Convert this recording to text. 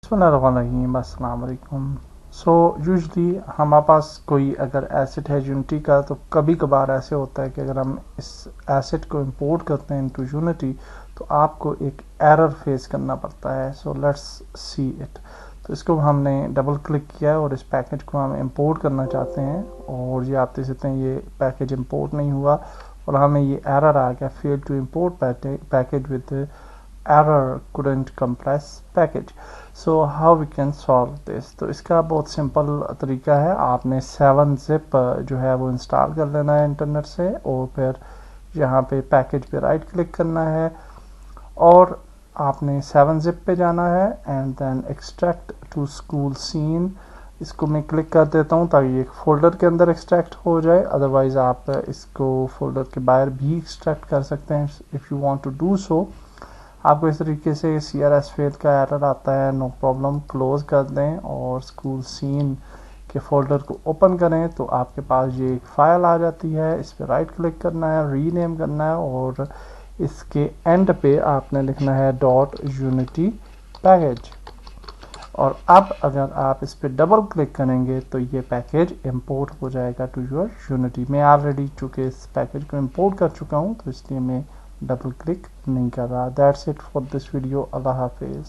बिस्मिल्लाहिर्रहमानिर्रहीम, अस्सलाम वालेकुम। सो यूजली हमारे पास कोई अगर एसेट है यूनिटी का, तो कभी कभार ऐसे होता है कि अगर हम इस एसेट को इंपोर्ट करते हैं इनटू यूनिटी तो आपको एक एरर फेस करना पड़ता है। So let's see it. तो इसको हमने डबल क्लिक किया है और इस पैकेज को हम इंपोर्ट करना चाहते हैं, और ये आप देख सकते हैं ये पैकेज इंपोर्ट नहीं हुआ और हमें ये एरर आ गया, fail to import package with error couldn't compress package। so how we can solve this? तो इसका बहुत सिंपल तरीका है, आपने 7-zip जो है वो इंस्टॉल कर लेना है इंटरनेट से, और फिर यहाँ पे पैकेज पे राइट क्लिक करना है और आपने 7-zip पे जाना है and then extract to school scene. इसको मैं क्लिक कर देता हूँ ताकि एक फोल्डर के अंदर एक्सट्रैक्ट हो जाए, अदरवाइज आप इसको फोल्डर के बाहर भी एक्सट्रैक्ट कर सकते हैं if you want to do so. आपको इस तरीके से CRS फेल का एरर आता है, नो प्रॉब्लम, क्लोज कर दें और स्कूल सीन के फोल्डर को ओपन करें तो आपके पास ये एक फाइल आ जाती है। इस पर राइट क्लिक करना है, रीनेम करना है और इसके एंड पे आपने लिखना है .unity पैकेज। और अब अगर आप इस पर डबल क्लिक करेंगे तो ये पैकेज इंपोर्ट हो जाएगा टू योर यूनिटी। मैं ऑलरेडी चूँकि इस पैकेज को इंपोर्ट कर चुका हूँ तो इसलिए मैं डबल क्लिक नहीं कर रहा। That's it for this video. Allah हाफिज़।